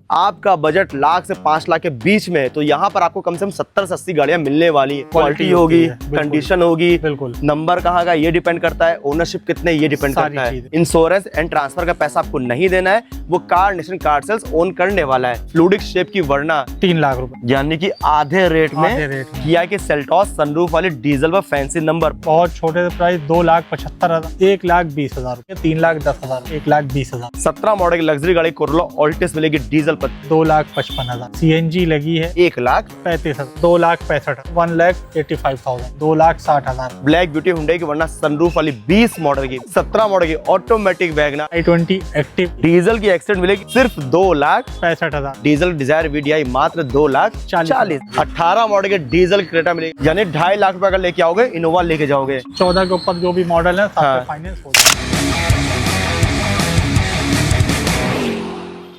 आपका बजट लाख से 5 लाख के बीच में है तो यहाँ पर आपको कम से कम 70 से 80 गाड़ियां मिलने वाली है। क्वालिटी होगी, कंडीशन होगी, बिल्कुल नंबर कहाँ का ये डिपेंड करता है, ओनरशिप कितने ये डिपेंड करता है। इंश्योरेंस एंड ट्रांसफर का पैसा आपको नहीं देना है, वो Car Nation car sales own करने वाला है। फ्लूडिक शेप की वरना 3 लाख रुपए, यानी कि आधे रेट में किया कि सेल्टॉस सनरूफ वाली डीजल व फैंसी नंबर। बहुत छोटे प्राइस 2,75,000, 1,20,000, 3,10,000, 1,20,000। 17 मॉडल की लग्जरी गाड़ी कोरोला ऑल्टिस मिलेगी डीजल पर 2,55,000। CNG लगी है 1,35,000, 2,65,000, 1,85,000, 2,60,000। ब्लैक ब्यूटी हुंडई की वरना सनरूफ वाली 20 मॉडल की 17 मॉडल की automatic Wagner i20 active diesel की एक्सीडेंट मिलेगी सिर्फ 2,65,000। डीजल डिजायर VDI मात्र 2,40,000। 18 मॉडल के डीजल क्रेटा मिलेगी, यानी 2.5 लाख रुपए अगर लेके आओगे इनोवा लेके जाओगे। 14 के ऊपर जो भी मॉडल है फाइनेंस हो जाएगा।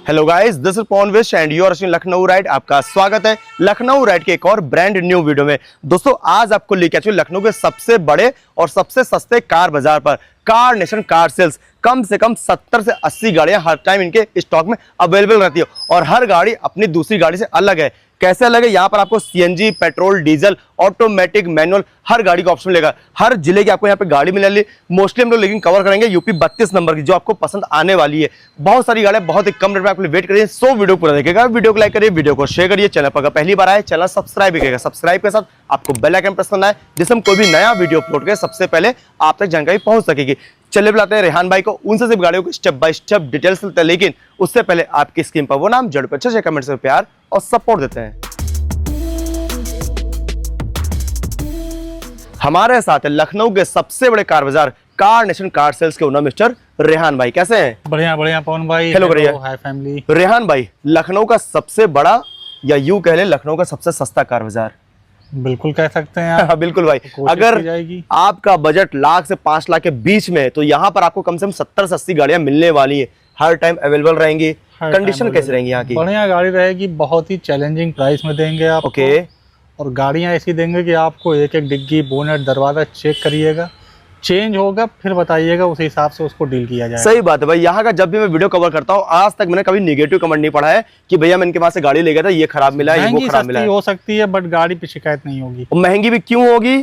Hello guys, this is Pawan Vish and you are watching Lucknow ride. आपका स्वागत है लखनऊ राइड के एक और ब्रांड न्यू वीडियो में। दोस्तों आज आपको लेके आए लखनऊ के सबसे बड़े और सबसे सस्ते कार बाजार पर कार नेशन कार सेल्स। कम से कम 70 से 80 गाड़ियां हर टाइम इनके स्टॉक में अवेलेबल रहती है और हर गाड़ी अपनी दूसरी गाड़ी से अलग है। कैसे अलग है? यहाँ पर आपको CNG, petrol, diesel, automatic, manual हर गाड़ी का ऑप्शन मिलेगा। हर जिले की आपको यहाँ पे गाड़ी मिलने वाली। मोस्टली हम लोग लेकिन कवर करेंगे यूपी 32 नंबर की, जो आपको पसंद आने वाली है। बहुत सारी गाड़ियां बहुत ही कम रेट में आपके लिए वेट करिए। सो वीडियो पूरा देखिएगा, वीडियो को लाइक करिए, वीडियो को शेयर करिए। चैनल पर पहली बार आए चैनल सब्सक्राइब भी करिएगा। सब्सक्राइब के साथ आपको बेल आइकन प्रेस करना है, जिससे हम कोई भी नया वीडियो अपलोड करें सबसे पहले आप तक जानकारी पहुंच सकेगी। चलिए बुलाते हैं रेहान भाई को, उनसे सिर्फ गाड़ियों को स्टेप बाय स्टेप डिटेल्स लेते हैं। लेकिन उससे पहले आपकी स्क्रीन पर वो नाम जरूर अच्छे से कमेंट से प्यार और सपोर्ट देते हैं। हमारे साथ है लखनऊ के सबसे बड़े कार बाजार कार नेशन कार सेल्स के ओनर मिस्टर रेहान भाई। कैसे हैं? बढ़िया बढ़िया पवन भाई। Hello hi family. रेहान भाई, लखनऊ का सबसे बड़ा या यूं कह ले लखनऊ का सबसे सस्ता कार बाजार। बिल्कुल कह सकते हैं आप। बिल्कुल भाई, अगर आपका बजट लाख से 5 लाख के बीच में है तो यहाँ पर आपको कम से कम 70 से 80 गाड़ियां मिलने वाली है। हर टाइम अवेलेबल रहेंगी। कंडीशन कैसी रहेंगी यहाँ की? बढ़िया गाड़ी रहेगी, बहुत ही चैलेंजिंग प्राइस में देंगे आप। ओके। और गाड़ियां ऐसी देंगे कि आपको एक एक डिग्गी, बोनेट, दरवाजा चेक करिएगा, चेंज होगा फिर बताइएगा, उस हिसाब से उसको डील किया जाए। सही बात है भाई। यहाँ का जब भी मैं वीडियो कवर करता हूँ आज तक मैंने कभी नेगेटिव कमेंट नहीं पढ़ा है कि भैया मैं इनके पास से गाड़ी ले गया था, ये खराब मिला है, वो खराब मिला है। हो सकती है बट गाड़ी पे शिकायत नहीं होगी। महंगी भी क्यों होगी?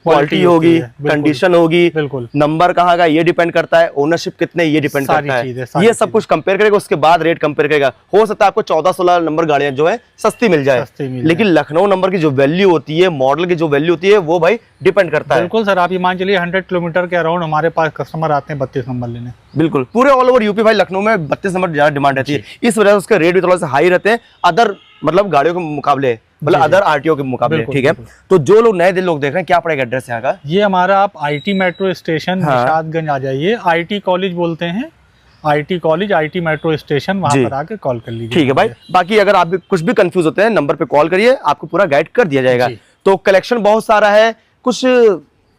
क्वालिटी होगी, कंडीशन होगी, बिल्कुल, नंबर कहाँ का ये डिपेंड करता है, ओनरशिप कितने ये डिपेंड करता है। ये सब कुछ कंपेयर करेगा, उसके बाद रेट कंपेयर करेगा। हो सकता है आपको 14-16 नंबर गाड़ियां जो है सस्ती मिल जाए, लेकिन लखनऊ नंबर की जो वैल्यू होती है, मॉडल की जो वैल्यू होती है, वो भाई डिपेंड करता है। बिल्कुल सर, आप ये मान चलिए 100 किलोमीटर के अराउंड हमारे पास कस्टमर आते हैं 32 नंबर लेने। बिल्कुल, पूरे ऑल ओवर यूपी भाई लखनऊ में 32 नंबर ज्यादा डिमांड रहती है। इस वजह से उसके रेट भी थोड़ा सा हाई रहते हैं अदर मतलब गाड़ियों के मुकाबले, मतलब अदर RTO के मुकाबले। ठीक है, तो जो लोग नए लोग देख रहे हैं, क्या पड़ेगा एड्रेस यहाँ का? ये हमारा आप IT मेट्रो स्टेशन निशादगंज आ जाइए। IT कॉलेज बोलते हैं, IT college, IT metro station, वहां पर आके कॉल कर लीजिए। ठीक है भाई, बाकी अगर आप कुछ भी कंफ्यूज होते हैं नंबर पे कॉल करिए, आपको पूरा गाइड कर दिया जाएगा। तो कलेक्शन बहुत सारा है, कुछ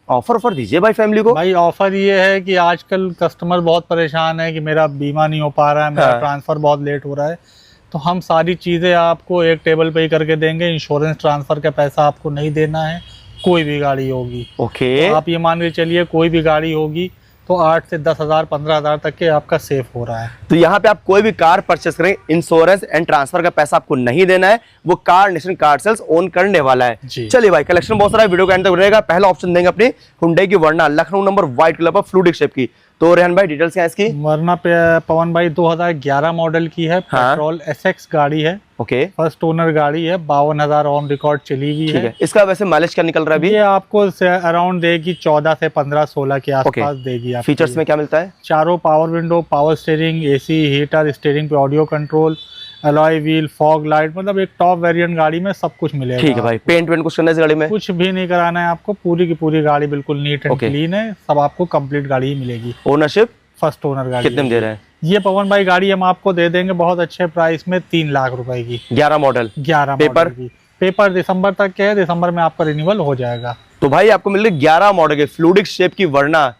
ऑफर दीजिए भाई फैमिली को। भाई ऑफर ये है कि आजकल कस्टमर बहुत परेशान है कि मेरा बीमा नहीं हो पा रहा है, मेरा ट्रांसफर बहुत लेट हो रहा है, तो हम सारी चीजें आपको एक टेबल पे ही करके देंगे। इंश्योरेंस ट्रांसफर का पैसा आपको नहीं देना है, कोई भी गाड़ी होगी। ओके। तो आप ये मान के चलिए कोई भी गाड़ी होगी तो 8 से 10,000, 15,000 तक के आपका सेफ हो रहा है। तो यहाँ पे आप कोई भी कार परचेस करें, इंश्योरेंस एंड ट्रांसफर का पैसा आपको नहीं देना है, वो Car Nation car sales own करने वाला है। चलिए भाई, कलेक्शन बहुत सारा, वीडियो का एंड तक रहेगा। पहला ऑप्शन देंगे अपनी हुंडई की वरना लखनऊ नंबर व्हाइट कलर पर फ्लूडिक शेप की। तो रेहान भाई डिटेल्स क्या है इसकी? वरना पे पवन भाई 2011 मॉडल की है, पेट्रोल SX गाड़ी है। ओके। फर्स्ट ओनर गाड़ी है, 52,000 ऑन रिकॉर्ड चली हुई है। इसका वैसे माइलेज क्या निकल रहा है अभी? ये आपको अराउंड देगी 14 से 15-16 के आसपास देगी। फीचर्स में क्या मिलता है? चारों power window, power steering, AC heater, steering पे audio control, alloy wheel, fog light, मतलब एक टॉप वेरिएंट गाड़ी में सब कुछ मिलेगा। ठीक है भाई, पेंट वेंट कुछ करना है इस गाड़ी में? कुछ भी नहीं कराना है आपको, पूरी की पूरी गाड़ी बिल्कुल नीट एंड क्लीन है, सब आपको कंप्लीट गाड़ी ही मिलेगी। ओनरशिप? फर्स्ट ओनर गाड़ी। कितने में दे रहे हैं? ये पवन भाई गाड़ी हम आपको दे देंगे बहुत अच्छे प्राइस में, 3 लाख रुपए की। 11 मॉडल। पेपर दिसंबर तक के है, दिसंबर में आपका रिन्यूअल हो जाएगा। तो भाई आपको मिल रही 11 मॉडल के फ्लूडिक शेप की वरना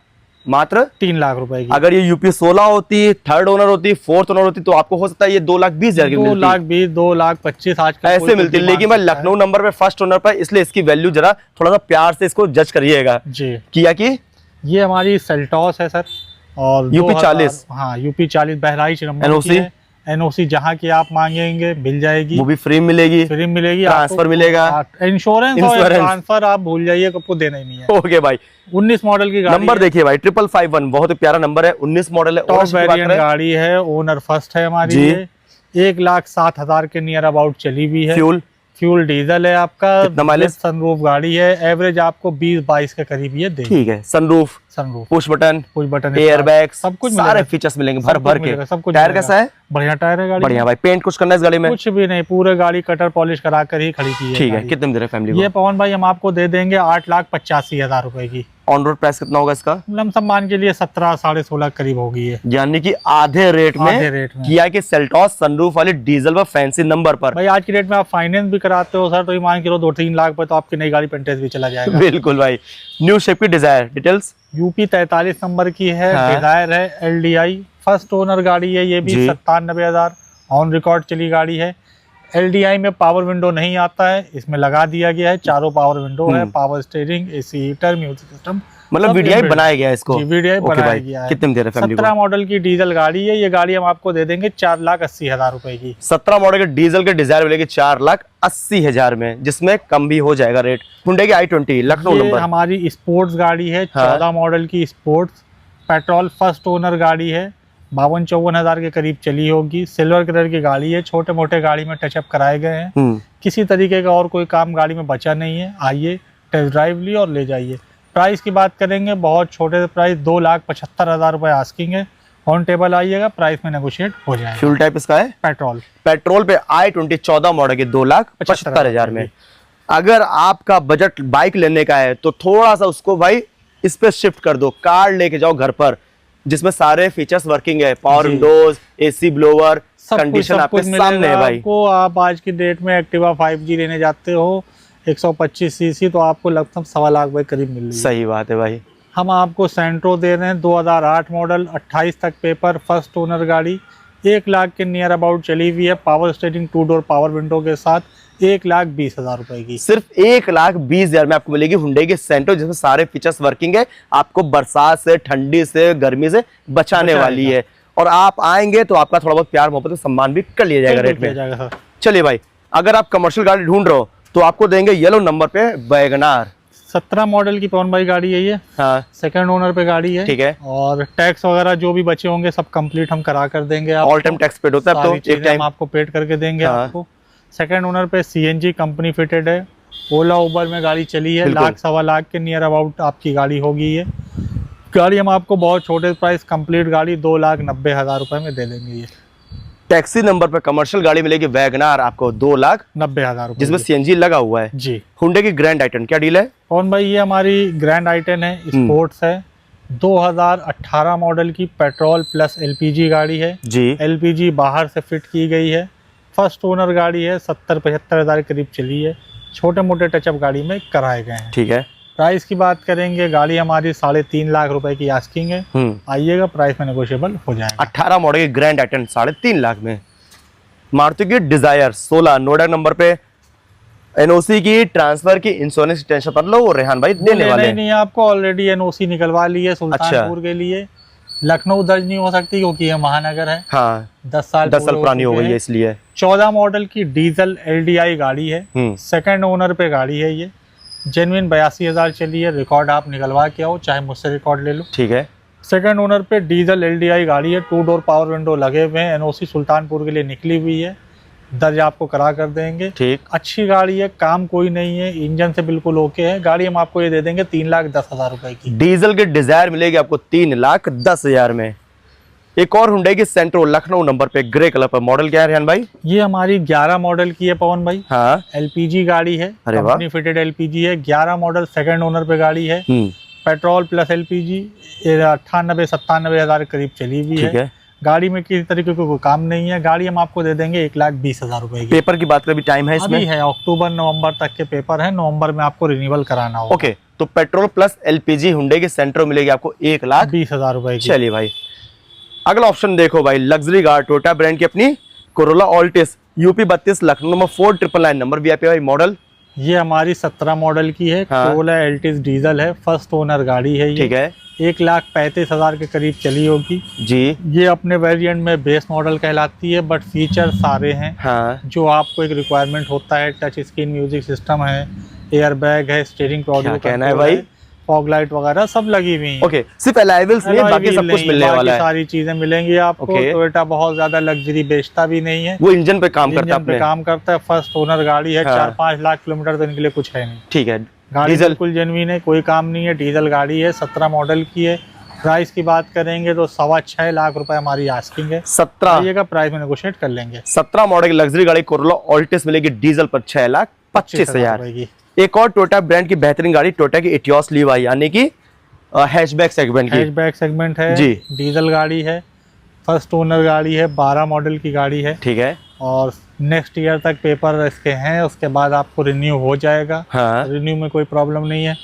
मात्र 3 लाख रुपए की। अगर ये यूपी 16 होती, थर्ड ओनर होती, फोर्थ ओनर होती, तो आपको हो सकता है ये 2,20,000 की मिलती। 2,20,000, 2,25,000 आज ऐसे मिलती है। लेकिन भाई लखनऊ नंबर पे फर्स्ट ओनर पर, इसलिए इसकी वैल्यू जरा थोड़ा सा प्यार से इसको जज करिएगा जी। किया कि ये हमारी सेल्टॉस है सर, और यूपी 40। हाँ, यूपी 40 बहराइच नंबर की है। एनओसी जहाँ की आप मांगेंगे मिल जाएगी, वो भी फ्री मिलेगी, फ्री मिलेगी, ट्रांसफर मिलेगा, इंश्योरेंस और ट्रांसफर आप भूल जाइए, आपको देना ही नहीं है। ओके भाई। 19 मॉडल की गाड़ी नंबर देखिए भाई 5551, बहुत ही प्यारा नंबर है, 19 मॉडल है, टॉप वेरिएंट गाड़ी है, ओनर फर्स्ट है हमारी ये, 1,07,000 के नियर अबाउट चली हुई है। फ्यूल डीजल है आपका, कितना माइलेज? सनरूफ गाड़ी है, एवरेज आपको 20-22 के करीब ये देगी। ठीक है, sunroof, push button, air bag, सब कुछ सारे फीचर्स मिलेंगे भर भर के। सब कुछ। टायर कैसा है? बढ़िया टायर है गाड़ी, बढ़िया भाई। पेंट कुछ करना है इस गाड़ी में? कुछ भी नहीं, पूरे गाड़ी कटर पॉलिश करा कर ही खड़ी की है। ठीक है, कितने में दे रहे हैं फैमिली को? ये पवन भाई हम आपको दे देंगे 8,85,000 रुपए की। ऑन रोड प्राइस कितना होगा इसका? लमसम मान के लिए 17 साढ़े 16 करीब होगी ये, यानी कि आधे रेट में किया कि सेल्टॉस सनरूफ वाली डीजल व फैंसी नंबर पर। भाई आज की डेट में आप फाइनेंस भी कराते हो सर, तो ये मान के लो 2-3 लाख पे तो आपकी नई गाड़ी पेंटेस भी चला जाएगा। बिल्कुल भाई। न्यू शेप की डिजायर डिटेल्स? यूपी 43 नंबर की है, डिजायर है, LDI फर्स्ट ओनर गाड़ी है, ये भी 97,000 ऑन रिकॉर्ड चली गाड़ी है। LDI में पावर विंडो नहीं आता है, इसमें लगा दिया गया है, चारों पावर विंडो है, power steering, AC heater, music system, मतलब VDI बनाया गया है इसको। VDI बनाया गया है। कितने में दे रहे हैं फैमिली को? 17 मॉडल की डीजल गाड़ी है, ये गाड़ी हम आपको दे देंगे 4,80,000 रुपए की। 17 मॉडल के डीजल के डिजायर मिलेगी 4,80,000 में, जिसमें कम भी हो जाएगा रेट। हुंडई की i20 लखनऊ नंबर, हमारी स्पोर्ट्स गाड़ी है, 14 मॉडल की स्पोर्ट्स, पेट्रोल फर्स्ट ओनर गाड़ी है, 52-54 के करीब चली होगी। सिल्वर कलर की गाड़ी है, छोटे मोटे गाड़ी में टचअप कराए गए हैं, किसी तरीके का और कोई काम गाड़ी में बचा नहीं है। आइए टेस्ट ड्राइव लिए और ले जाइए। प्राइस की बात करेंगे, बहुत छोटे प्राइस, 2,75,000 रुपए आस्किंग है। ऑन टेबल आइएगा, प्राइस में नेगोशिएट हो जाएगा। फ्यूल टाइप इसका है पेट्रोल पे i20 14 मॉडल के 2,75,000 में। अगर आपका बजट बाइक लेने का है तो थोड़ा सा उसको भाई इस पे शिफ्ट कर दो, कार लेके जाओ घर पर, जिसमें सारे फीचर्स वर्किंग है, power Windows, AC blower, condition आपके सामने है भाई। आपको आप आज की डेट में एक्टिवा 5G लेने जाते हो 125 सीसी, तो आपको लगभग 1.25 लाख के करीब मिल रही है। सही बात है भाई। हम आपको सेंट्रो दे रहे हैं, 2008 मॉडल, 28 तक पेपर, फर्स्ट ओनर गाड़ी, 1 लाख के नियर अबाउट चली हुई है, power steering 2 door power window के साथ, 1,20,000 रुपए की। सिर्फ 1,20,000 में आपको मिलेगी हुंडई की सेंट्रो, जिसमें सारे फीचर्स वर्किंग है, आपको बरसात से, ठंडी से, गर्मी से बचाने वाली है। और आप आएंगे तो आपका थोड़ा बहुत प्यार मोहब्बत सम्मान भी कर लिया जाएगा रेट में। चलिए भाई, अगर आप कमर्शियल गाड़ी ढूंढ रहे हो तो आपको देंगे येलो नंबर पे वैगनार, 17 मॉडल की पवन भाई गाड़ी है ये, हाँ, सेकंड ओनर पे गाड़ी है। ठीक है। और टैक्स वगैरह जो भी बचे होंगे सब कंप्लीट हम करा कर देंगे। ऑल टाइम टैक्स पेड होता है, तो एक टाइम आपको पेड करके देंगे। हाँ। आपको सेकंड ओनर पे CNG कंपनी फिटेड है, ओला उबर में गाड़ी चली है, 1,00,000-1.25 के नियर अबाउट आपकी गाड़ी होगी। ये गाड़ी हम आपको बहुत छोटे प्राइस, कंप्लीट गाड़ी 2,90,000 रुपए में दे देंगे। ये टैक्सी नंबर पे कमर्शियल गाड़ी मिलेगी वैगनार आपको 2,90,000 रुपए, जिसमें CNG लगा हुआ है जी। हुंडई की ग्रैंड आइटन क्या डील है कौन भाई? ये हमारी ग्रैंड आइटन है, स्पोर्ट्स है, 2018 मॉडल की, पेट्रोल प्लस LPG गाड़ी है जी। LPG बाहर से फिट की गई है, फर्स्ट ओनर गाड़ी है, 70-75,000 करीब चली है, छोटे मोटे टचअप गाड़ी में कराए गए हैं। ठीक है। प्राइस की बात करेंगे, गाड़ी हमारी 3.5 लाख रुपए की आस्किंग है, आइएगा प्राइस में नेगोशिएबल हो जाएगा। 18 मॉडल की ग्रैंड आइटन 3.5 लाख में। मारुति की डिजायर 16 नोडा नंबर पे, NOC की, ट्रांसफर की, इंश्योरेंस की टेंशन पर लो, वो रेहान भाई देने वाले हैं। नहीं, आपको ऑलरेडी NOC निकलवा ली है सुल्तानपुर के लिए। लखनऊ दर्ज नहीं हो सकती क्योंकि ये महानगर है। हाँ, 10 साल पुरानी हो गई है इसलिए। 14 मॉडल की डीजल LDI गाड़ी है, सेकंड ओनर पे गाड़ी है, ये जेन्युइन 82,000 चली है। रिकॉर्ड आप निकलवा के आओ, चाहे मुझसे रिकॉर्ड ले लो। ठीक है। सेकंड ओनर पे डीजल LDI गाड़ी है, 2 डोर पावर विंडो लगे हुए हैं, NOC सुल्तानपुर के लिए निकली हुई है, दर्ज आपको करा कर देंगे। ठीक, अच्छी गाड़ी है, काम कोई नहीं है, इंजन से बिल्कुल ओके है। गाड़ी हम आपको ये दे देंगे 3,10,000 रुपए की। डीजल की डिजायर मिलेगी आपको 3,10,000 में। एक और हुंडई की सेंट्रो लखनऊ नंबर पे, ग्रे कलर पर, मॉडल क्या है रेहान भाई? ये हमारी 11 मॉडल की है पवन भाई। हाँ, LPG गाड़ी है, कंपनी फिटेड LPG है, 11 मॉडल, सेकंड ओनर पे गाड़ी है, पेट्रोल प्लस LPG, 98-97,000 करीब चली हुई है। गाड़ी में किसी तरीके का कोई काम नहीं है। गाड़ी हम आपको दे देंगे 1,20,000 रुपए की। पेपर की बात करें, टाइम है इसमें? अभी है, अक्टूबर-नवंबर तक के पेपर है, नवंबर में आपको रिन्यूअल कराना होगा। ओके, तो पेट्रोल प्लस LPG हुंडई की सेंट्रो मिलेगी आपको 1,20,000 रुपए की। चलिए भाई, अगला ऑप्शन देखो भाई, लग्जरी कार टोयोटा ब्रांड की अपनी Corolla Altis, UP 32 Lucknow number 4999 number VIP भाई मॉडल। ये हमारी 17 मॉडल की है, कोरोला ऑल्टिस डीजल है, फर्स्ट ओनर गाड़ी है। ठीक है। 1,35,000 के करीब चली होगी जी। ये अपने वेरिएंट में बेस मॉडल कहलाती है, बट फीचर सारे हैं हाँ जो आपको एक रिक्वायरमेंट होता है। टच स्क्रीन म्यूजिक सिस्टम है, एयर बैग है, स्टीयरिंग क्या कहना है भाई, फॉग लाइट वगैरह सब लगी हुई है। ओके, सिर्फ अलाइवल्स नहीं है, बाकी सब कुछ मिलने वाला है। सारी चीजें मिलेंगी आपको। टोयोटा बहुत ज्यादा लग्जरी बेचता भी नहीं है, वो इंजन पे काम करता है, काम करता है। फर्स्ट ओनर गाड़ी है, हाँ। 4-5 लाख किलोमीटर तो इनके लिए कुछ है नहीं। ठीक है, गाड़ी डीजल बिल्कुल जेन्युइन है, कोई काम नहीं है। डीजल गाड़ी है, 17 मॉडल की है। प्राइस की बात करेंगे तो 6.25 लाख रुपए हमारी आस्किंग है। 17 का प्राइस में नेगोशिएट कर लेंगे। 17 मॉडल की लग्जरी गाड़ी कोरोला ऑल्टिस मिलेगी डीजल पर 6,25,000 की। एक और टोयोटा ब्रांड की बेहतरीन गाड़ी टोयोटा की इटियोस लीवाई, यानी कि हैचबैक सेगमेंट की। हैचबैक सेगमेंट है जी। डीजल गाड़ी है, फर्स्ट ओनर गाड़ी है, 12 मॉडल की गाड़ी है। ठीक है, और नेक्स्ट ईयर तक पेपर इसके हैं, उसके बाद आपको रिन्यू हो जाएगा। हाँ रिन्यू में कोई प्रॉब्लम नहीं है,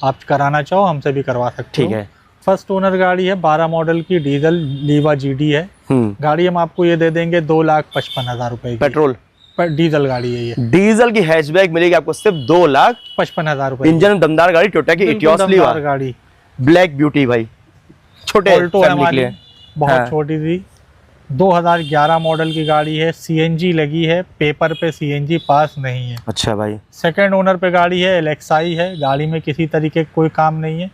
आप कराना चाहो हमसे भी करवा सकते हो। ठीक है। फर्स्ट ओनर गाड़ी है, 12 मॉडल की डीजल लीवा जीडी है। गाड़ी हम आपको ये दे देंगे 2,55,000 रुपए की। पेट्रोल डीजल गाड़ी है ये। डीजल की हैचबैक मिलेगी आपको सिर्फ 2,55,000 रुपए। इंजन दमदार गाड़ी टोयोटा की इटियोस लीवा गाड़ी, ब्लैक ब्यूटी भाई, छोटे ऑल्टो है फैमिली के हमारी, लिए। बहुत हाँ। छोटी सी 2011 मॉडल की गाड़ी है। सीएनजी लगी है, पेपर पे सीएनजी पास नहीं है। अच्छा भाई, सेकंड ओनर पे गाड़ी है, एलेक्साई है। गाड़ी में किसी तरीके का कोई काम नहीं है,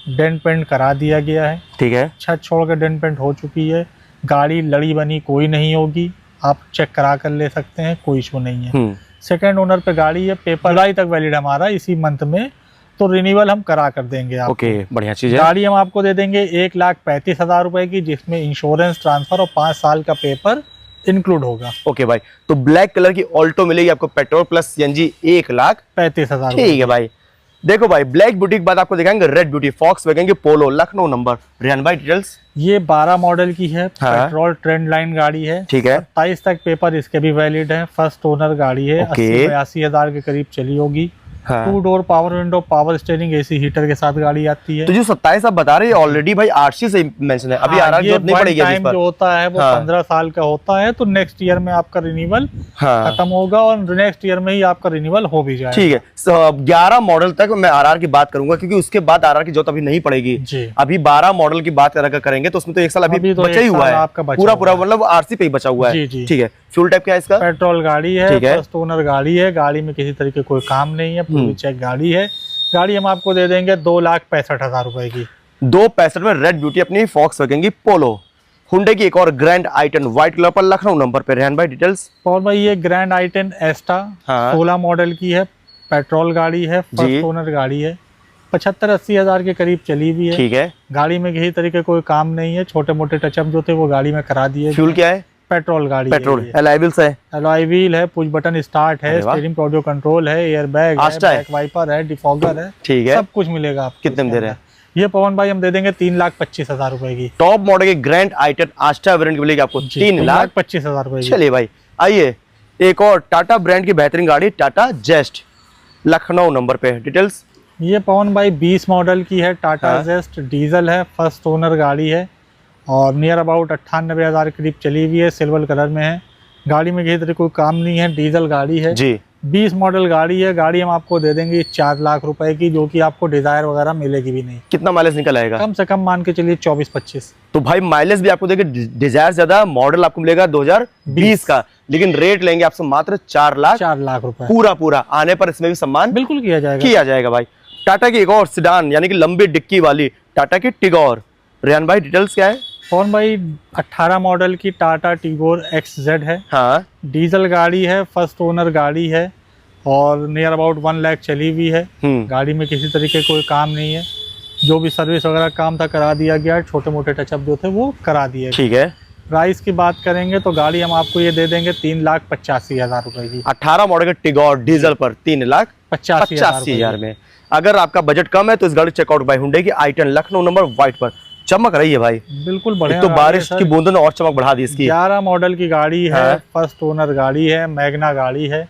डेंट पेंट करा दिया गया है। ठीक है, छत छोड़ के डेंट पेंट हो चुकी है। गाड़ी लड़ी बनी कोई नहीं होगी, आप चेक करा कर ले सकते हैं, कोई इशू नहीं है। सेकंड ओनर पे गाड़ी है, पेपर जुलाई तक वैलिड हमारा इसी मंथ में, तो रिन्यूअल हम करा कर देंगे आपको। ओके, बढ़िया चीज है। गाड़ी हम आपको दे देंगे 1,35,000 रुपए की, जिसमें इंश्योरेंस, ट्रांसफर और 5 साल का पेपर इंक्लूड होगा। ओके भाई, तो ब्लैक कलर की ऑल्टो मिलेगी आपको पेट्रोल प्लस सीएनजी 1,35,000। ठीक है भाई। देखो भाई, ब्लैक ब्यूटी के बाद आपको दिखाएंगे रेड ब्यूटी फॉक्सवैगन की पोलो, लखनऊ नंबर। रियान भाई डिटेल्स। ये 12 मॉडल की है, हाँ। पेट्रोल ट्रेंड लाइन गाड़ी है। ठीक है, 27 तक पेपर इसके भी वैलिड है। फर्स्ट ओनर गाड़ी है, ओके। 80-82 के करीब चली होगी। हाँ। 2 door power window, power steering, AC heater के साथ गाड़ी आती है। तो जो 27 आप बता रहे हैं ऑलरेडी भाई आरसी से मेंशन है, अभी आरआर जरूरत नहीं पड़ेगी इस पर। जो होता है वो 15 साल का होता है, तो नेक्स्ट ईयर में आपका रिन्यूअल खत्म होगा और नेक्स्ट ईयर में ही आपका रिन्यूअल हो भी जाएगा। ठीक है, 11 मॉडल तक मैं आरआर की बात करूंगा, क्योंकि उसके बाद आरआर की जरूरत अभी नहीं पड़ेगी जी। अभी 12 मॉडल की बात करेंगे तो उसमें तो 1 साल अभी तो बचा ही हुआ है, पूरा मतलब आरसी पे ही बचा हुआ है। जी। ठीक है, फ्यूल टाइप क्या है इसका? पेट्रोल गाड़ी है, फर्स्ट ओनर गाड़ी है। गाड़ी में किसी तरीके कोई काम नहीं है, पूरी चेक गाड़ी है। गाड़ी हम आपको दे देंगे 2,65,000 रुपए की। 2,65 में रेड ब्यूटी अपनी फॉक्सवैगन की पोलो। हुंडई की एक और ग्रैंड आई10 व्हाइट कलर पर, लखनऊ नंबर पे। रेहान भाई डिटेल्स। और भाई ये ग्रैंड आई10 एस्टा 16 मॉडल की है, पेट्रोल गाड़ी है, फर्स्ट ओनर गाड़ी है। 75-80 हजार के करीब चली हुई है। ठीक है, गाड़ी में किसी तरीके कोई काम नहीं है, छोटे मोटे टचअप जो थे वो गाड़ी में करा दिए। फ्यूल क्या है? पेट्रोल गाड़ी, पेट्रोल। एलाइविल्स है, एलॉय व्हील है, पुश बटन स्टार्ट है, स्टीयरिंग ऑडियो कंट्रोल है, एयर बैग है, बैक वाइपर है, डिफॉगर है। ठीक है, सब कुछ मिलेगा आपको। कितने में दे रहे हैं ये पवन भाई? हम दे देंगे 3,25,000 रुपए की। टॉप मॉडल की ग्रैंड आई10 आस्टा वेरिएंट मिलेगी आपको 3,25,000 रुपए की। चलिए भाई, आइए एक और टाटा ब्रांड की बेहतरीन गाड़ी टाटा जेस्ट, लखनऊ नंबर पे। डिटेल्स। ये पवन भाई 20 मॉडल की है, टाटा जेस्ट डीजल है, फर्स्ट ओनर गाड़ी है और नियर अबाउट 98,000 करीब चली हुई है, सिल्वर कलर में है। गाड़ी में किसी तरह कोई काम नहीं है, डीजल गाड़ी है जी। 20 मॉडल गाड़ी है। गाड़ी हम आपको दे देंगे 4 लाख रुपए की, जो कि आपको डिजायर वगैरह मिलेगी भी नहीं। कितना माइलेज निकल आएगा? कम से कम मान के चलिए 24-25। तो भाई माइलेज भी आपको देखिए, डिजायर ज्यादा, मॉडल आपको मिलेगा 2020 का, लेकिन रेट लेंगे आपसे मात्र 4 लाख रुपए पूरा। आने पर इसमें भी सम्मान बिल्कुल किया जाएगा भाई। टाटा की एक और सिडान यानी कि लंबी डिक्की वाली टाटा की टिगोर। रेहान भाई डिटेल्स क्या है? कौन भाई? 18 मॉडल की टाटा टिगोर XZ है। हाँ, डीजल गाड़ी है, फर्स्ट ओनर गाड़ी है और नियर अबाउट 1 लाख चली हुई है। गाड़ी में किसी तरीके कोई काम नहीं है, जो भी सर्विस वगैरह काम था करा दिया गया, छोटे मोटे टचअप जो थे वो करा दिए। ठीक है। प्राइस की बात करेंगे तो गाड़ी हम आपको ये दे देंगे 3,85,000 रुपए की। 18 मॉडल का टिगोर डीजल पर 3,85,000 में। अगर आपका बजट कम है तो इस गाड़ी चेकआउट बाय हुंडई की आई10 लखनऊ नंबर व्हाइट पर। चमक रही है भाई, बिल्कुल बढ़िया। तो बारिश की बूंदों ने और चमक बढ़ा दी इसकी। 11 मॉडल की गाड़ी है, फर्स्ट ओनर गाड़ी है, मैग्ना गाड़ी है।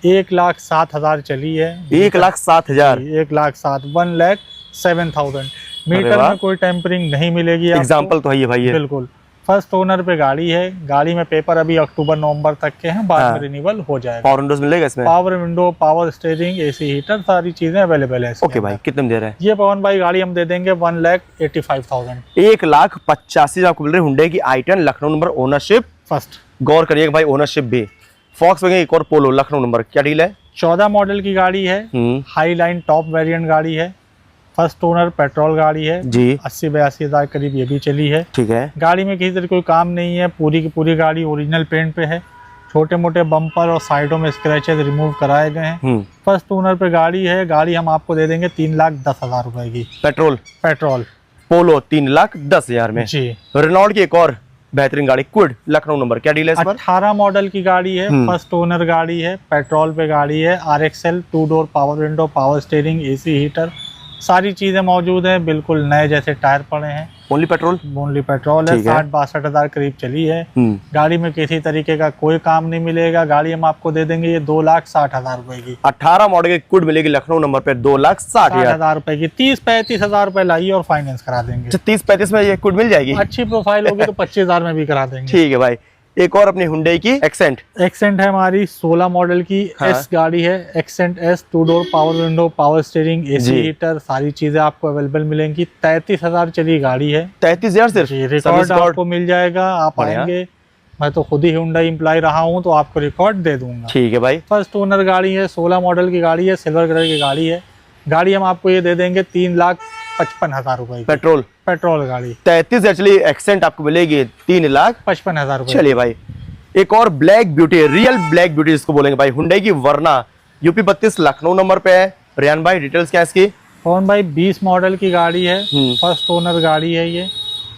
1,07,000 चली है। 1,07,000 1,07,000 मीटर में कोई टेम्परिंग नहीं मिलेगी। एग्जाम्पल तो है ये भाई। बिल्कुल। फर्स्ट ओनर पे गाड़ी है। गाड़ी में पेपर अभी अक्टूबर नवंबर तक के हैं, बाद में रिन्यूअल हो जाएगा। पावर विंडोज मिलेगा इसमें? Power window, power steering, AC heater, सारी चीजें अवेलेबल है इसके ओके भाई, अंदर। कितने में दे रहे हैं? ये पवन भाई गाड़ी हम दे देंगे 1,85,000 1,85,000 आपको मिल रही है हुंडई की i10 Lucknow number, ownership first. गौर करिएगा भाई, ओनरशिप भी। Volkswagen एक और पोलो लखनऊ नंबर, क्या डील है? 14 मॉडल की गाड़ी है, हाई लाइन टॉप वेरिएंट गाड़ी है, फर्स्ट ओनर, पेट्रोल गाड़ी है जी। 80-82 हज़ार करीब ये भी चली है। ठीक है। गाड़ी में किसी तरह कोई काम नहीं है, पूरी की पूरी गाड़ी ओरिजिनल पेंट पे है। छोटे मोटे बम्पर और साइडों में स्क्रैचेस रिमूव कराए गए हैं। फर्स्ट ओनर पे गाड़ी है। गाड़ी हम आपको दे देंगे 3,10,000 रुपए की। पेट्रोल पोलो 3,10,000 में जी। रेनॉल्ट की एक और बेहतरीन गाड़ी क्विड लखनऊ नंबर, क्या डील है इस पर? 18 मॉडल की गाड़ी है, फर्स्ट ओनर गाड़ी है, पेट्रोल पे गाड़ी है, RXL 2 door power window, power steering, AC heater, सारी चीजें मौजूद हैं। बिल्कुल नए जैसे टायर पड़े हैं। ओनली पेट्रोल है। 60-62 हज़ार करीब चली है। गाड़ी में किसी तरीके का कोई काम नहीं मिलेगा। गाड़ी हम आपको दे देंगे ये 2,60,000 रुपए की। 18 मॉडल की क्विड मिलेगी लखनऊ नंबर पे 2,60,000 रुपए की। 30-35 हज़ार रुपए लाइए और फाइनेंस करा देंगे। 30-35 में ये क्विड मिल जाएगी। अच्छी प्रोफाइल होगी तो 25,000 में भी करा देंगे। ठीक है भाई। एक और अपनी हुंडई की एक्सेंट है हमारी 16 मॉडल की। एस गाड़ी है, accent S, 2 door power window, power steering, AC heater, सारी चीजें आपको अवेलेबल मिलेंगी। 33,000 चली गाड़ी है। 33,000 सिर्फ? रिकॉर्ड आपको मिल जाएगा। आप आएंगे, मैं तो खुद ही हुंडई एम्प्लॉय रहा हूँ तो आपको रिकॉर्ड दे दूंगा। ठीक है भाई। फर्स्ट ओनर गाड़ी है, 16 मॉडल की गाड़ी है, सिल्वर कलर की गाड़ी है। गाड़ी हम आपको ये दे देंगे 3,55,000 रुपए। पेट्रोल गाड़ी 33 चली एक्सेंट आपको मिलेगी 3,55,000 रुपए। चलिए भाई, एक और black beauty, real black beauty जिसको बोलेंगे भाई, हुंडई की वरना यूपी 32 लखनऊ नंबर पे है। रियान भाई डिटेल्स क्या है इसकी? कौन भाई 20 मॉडल की गाड़ी है, फर्स्ट ओनर गाड़ी है, ये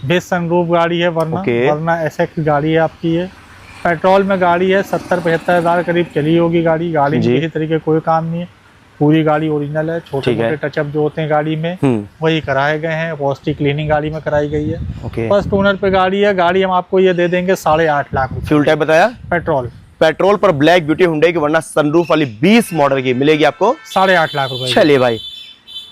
बेस सनरूफ गाड़ी है, वरना एसएक्स गाड़ी है आपकी। ये पेट्रोल में गाड़ी है, 70-75 हज़ार करीब चली होगी गाड़ी। गाड़ी में किसी तरीके कोई काम नहीं है, पूरी गाड़ी ओरिजिनल है। छोटे मोटे टचअप जो होते हैं गाड़ी में वही कराए गए हैं। पॉजिटिव क्लीनिंग गाड़ी में कराई गई है। फर्स्ट ओनर पे गाड़ी है। गाड़ी हम आपको ये दे देंगे 8.5 लाख। फ्यूल टाइप बताया? पेट्रोल पर ब्लैक ब्यूटी हुंडई की वरना सनरूफ वाली 20 मॉडल की मिलेगी आपको 8.5 लाख रुपए। चलिए भाई,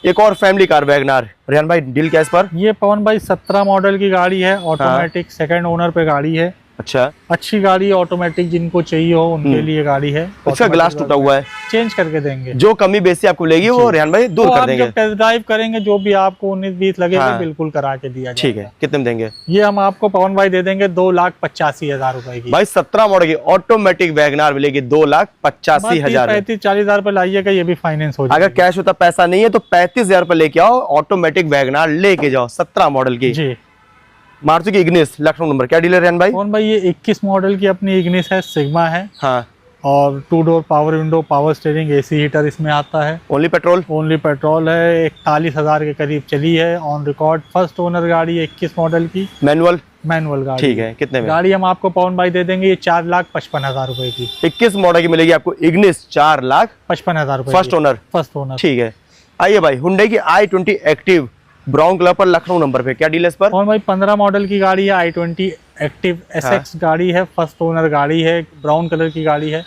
एक और फैमिली कार वैगनार, रियान भाई डील क्या इस पर? ये पवन भाई 17 मॉडल की गाड़ी है, ऑटोमेटिक, सेकंड ओनर पे गाड़ी है। अच्छा, अच्छी गाड़ी, ऑटोमेटिक जिनको चाहिए हो उनके लिए गाड़ी है। अच्छा, ग्लास टूटा हुआ है, चेंज करके देंगे। जो कमी बेसी आपको लेगी वो रियान भाई दूर कर देंगे। जब टेस्ट ड्राइव करेंगे जो भी आपको 19-20 लगेगा बिल्कुल करा के दिया जाएगा। ठीक है, कितने में देंगे? ये हम आपको पवन भाई दे देंगे 2,85,000 रुपए की। भाई 17 मॉडल की ऑटोमेटिक वैगनार मिलेगी 2,85,000। 35-40 हज़ार रुपए लाइएगा, ये भी फाइनेंस हो जाएगा। अगर कैश होता पैसा नहीं है तो 35,000 रुपए लेके आओ, ऑटोमेटिक वैगनार लेके जाओ 17 मॉडल की जी। मारुति की इग्निस लखनऊ नंबर, क्या डीलर है भाई? कौन भाई ये 21 मॉडल की अपनी इग्निस है, सिग्मा है। हाँ। और 2 door power window, power steering, AC heater इसमें आता है। ओनली पेट्रोल है। 41,000 के करीब चली है, ऑन रिकॉर्ड। फर्स्ट ओनर गाड़ी है, 21 मॉडल की, मैनुअल गाड़ी। ठीक है, कितने में? गाड़ी हम आपको पवन भाई दे देंगे ये 4,55,000 रुपए की। 21 मॉडल की मिलेगी आपको इग्निस 4,55,000 रुपए। First owner. ठीक है। आइए भाई, हुंडई की i20 एक्टिव ब्राउन कलर पर लखनऊ नंबर पे, क्या डील है इस पर? और भाई 15 मॉडल की गाड़ी है, i20 एक्टिव एसएक्स गाड़ी है, फर्स्ट ओनर गाड़ी है, ब्राउन कलर की गाड़ी है।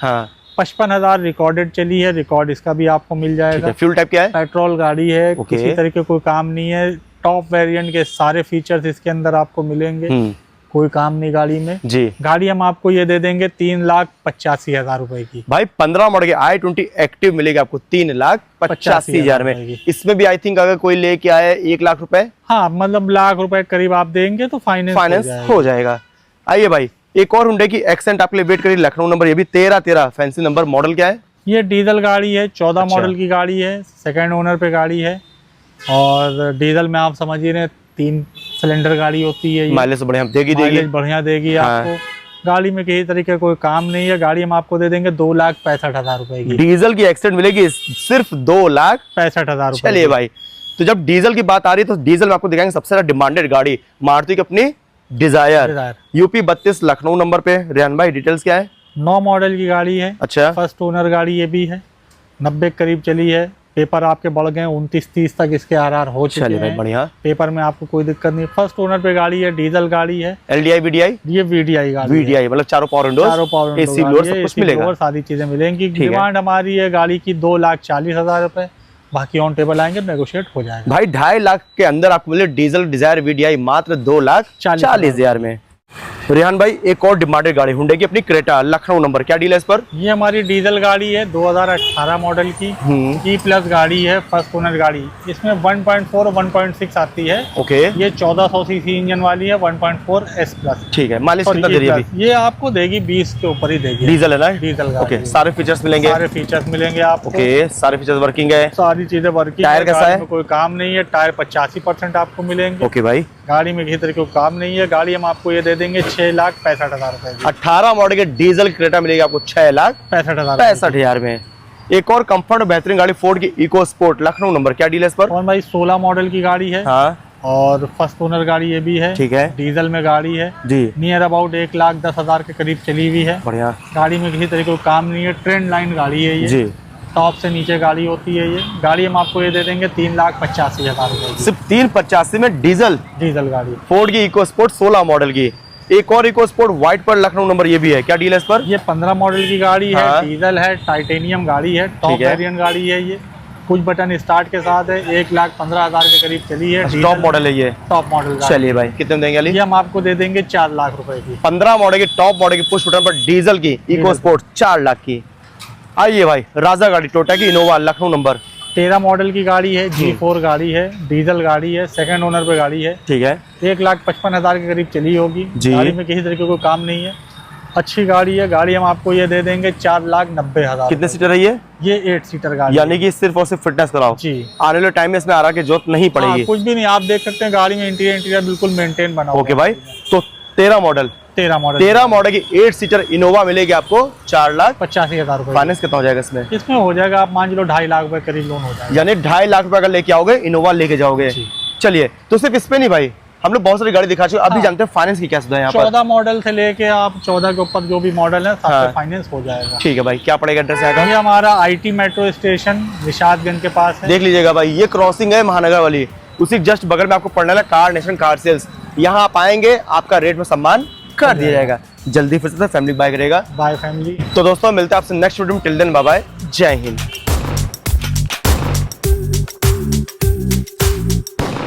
55,000 रिकॉर्डेड चली है, रिकॉर्ड इसका भी आपको मिल जाएगा। फ्यूल टाइप क्या है? पेट्रोल गाड़ी है, किसी तरह के कोई काम नहीं है। टॉप वेरिएंट के सारे फीचर्स इसके अंदर आपको मिलेंगे, कोई काम नहीं गाड़ी में जी। गाड़ी हम आपको ये दे देंगे 3,85,000 रुपए की। भाई 15 मॉडल की i20 एक्टिव मिलेगी आपको 3,85,000 में। इसमें भी आई थिंक अगर कोई लेके आए 1 लाख रुपए, हाँ मतलब लाख रुपए करीब आप देंगे तो फाइनेंस हो जाएगा। आइए भाई, एक और हुंडई की एक्सेंट आपके लिए वेट करिए लखनऊ नंबर, ये भी 13 फैंसी नंबर। मॉडल क्या है? ये डीजल गाड़ी है, 14 मॉडल की गाड़ी है, सेकंड ओनर पे गाड़ी है। और डीजल में आप समझिए 3 सिलेंडर गाड़ी होती है। माइलेज बढ़िया देगी आपको। गाड़ी में किसी तरीके कोई काम नहीं है। गाड़ी हम आपको दे देंगे 2,65,000 रुपए की। डीजल की एक्सेंट मिलेगी सिर्फ 2,65,000 रुपए। चलिए भाई, तो जब डीजल की बात आ रही है तो डीजल में आपको दिखाएंगे सबसे ज्यादा डिमांडेड गाड़ी मारुति की अपनी डिजायर यूपी 32 लखनऊ नंबर पे। रियान भाई डिटेल्स क्या है? 9 मॉडल की गाड़ी है। अच्छा, फर्स्ट ओनर गाड़ी ये भी है, 90 करीब चली है। पेपर आपके बढ़ गए, 29-30 तक इसके आरआर हो चुके हैं। बढ़िया, पेपर में आपको कोई दिक्कत नहीं। फर्स्ट ओनर पे गाड़ी है, डीजल गाड़ी है। एलडीआई वीडीआई? ये वीडीआई गाड़ी, वीडीआई मतलब चारों पावर विंडोज, एसी ब्लोअर सब कुछ मिलेगा, सारी चीजें मिलेंगी। डिमांड हमारी है गाड़ी की 2,40,000 रुपए, बाकी ऑन टेबल आएंगे, नेगोशिएट हो जाएगा। भाई 2.5 लाख के अंदर आपको मिले डीजल डिजायर वीडीआई मात्र 2,40,000 में। रेहान भाई, एक और डिमांडेड गाड़ी हुंडई की अपनी क्रेटा लखनऊ नंबर, क्या डील है इस पर? ये हमारी डीजल गाड़ी है 2018 मॉडल की, E+ गाड़ी है, फर्स्ट ओनर गाड़ी। इसमें 1.4 और 1.6 आती है। ओके, ये 1400 सीसी इंजन वाली है, 1.4 S+। ठीक है। माइलेज कितना दे रही है अभी? ये आपको देगी 20 के ऊपर ही देगी। डीजल है ना? डीजल गाड़ी। ओके, सारे फीचर्स मिलेंगे? सारे फीचर्स मिलेंगे आपको। ओके, सारे फीचर्स वर्किंग है? सारी चीजें वर्किंग। टायर कैसा है? कोई काम नहीं है, टायर 85% आपको मिलेंगे। ओके भाई, गाड़ी में किसी तरह का काम नहीं है। गाड़ी हम आपको ये दे देंगे 6,65,000 रुपए की। 18 मॉडल के डीजल क्रेटा मिलेगी आपको 6,65,000 में। एक और कंफर्ट बेहतरीन गाड़ी फोर्ड की इको स्पोर्ट लखनऊ नंबर, क्या डील है इस पर? और भाई 16 मॉडल की गाड़ी है। हाँ, और फर्स्ट ओनर गाड़ी ये भी है। ठीक है। डीजल में गाड़ी है जी, नियर अबाउट 1,10,000 के करीब चली हुई है। बढ़िया। गाड़ी में किसी तरह का काम नहीं है, ट्रेंड लाइन गाड़ी है ये जी, टॉप से नीचे गाड़ी होती है। ये गाड़ी हम आपको ये दे देंगे 3,85,000 रुपए की। सिर्फ 385 में डीजल डीजल गाड़ी फोर्ड की इको स्पोर्ट 16 मॉडल की। एक और इको स्पोर्ट व्हाइट पर लखनऊ नंबर, ये भी है, क्या डील है इस पर? ये 15 मॉडल की गाड़ी है। हाँ। डीजल है, टाइटेनियम गाड़ी है, टॉप ठीक है। वेरिएंट गाड़ी है। ये कुछ बटन स्टार्ट के साथ है। 1,15,000 के करीब चली है। टॉप मॉडल है ये? टॉप मॉडल गाड़ी। चलिए भाई, कितने में देंगे अली? ये हम आपको दे देंगे 4 लाख रुपए की। 15 मॉडल की टॉप मॉडल की पुश बटन पर डीजल की इको स्पोर्ट 4 लाख की। आइए भाई, राजा गाड़ी टोटा की इनोवा लखनऊ नंबर, 13 मॉडल की गाड़ी है, G4 गाड़ी है, डीजल गाड़ी है, सेकंड ओनर पे गाड़ी है। ठीक है। 1,55,000 के करीब चली होगी। जी। गाड़ी में किसी तरीके का कोई काम नहीं है, अच्छी गाड़ी है। गाड़ी हम आपको ये दे देंगे 4,90,000। कितने सीटर है ये? ये 8 सीटर गाड़ी यानी कि सिर्फ और सिर्फ फिटनेस कराओ, जी। आने वाले टाइम में इसमें आरा की जरूरत नहीं पड़ेगी। हाँ, कुछ भी नहीं, आप देख सकते हैं गाड़ी में इंटीरियर बिल्कुल मेंटेन बना हुआ ओके भाई, तो 13 मॉडल 13 मॉडल की 8 सीटर इनोवा मिलेगी आपको 4,85,000 रुपए। फाइनेंस कितना हो जाएगा इसमें? इसमें हो जाएगा, आप मान लो 2.5 लाख रुपए करीब लोन हो जाएगा। यानी 2.5 लाख रुपए अगर लेके आओगे इनोवा लेके जाओगे। जी। चलिए, तो सिर्फ इस पे नहीं भाई, हम लोग बहुत सारी गाड़ी दिखा चुके, अभी हाँ। जानते हैं फाइनेंस की क्या सुविधा है यहाँ पर? 14 मॉडल से लेके आप 14 के ऊपर जो भी मॉडल है हाँ। सबसे फाइनेंस हो जाएगा। ठीक है भाई, क्या पड़ेगा एड्रेस यहाँ का? ये हमारा IT मेट्रो स्टेशन निशादगंज के पास है। देख लीजिएगा भाई, ये क्रॉसिंग है महानगर वाली, उसी जस्ट बगल में आपको पड़ने वाला कार नेशन कार सेल्स। यहाँ आप आएंगे, आपका रेट में सम्मान कर दिया जाएगा। जल्दी फिर से फैमिली बाइक रहेगा। Bye family. तो दोस्तों, मिलते हैं आपसे नेक्स्ट वीडियो में। टिल देन बाय बाय, जय हिंद।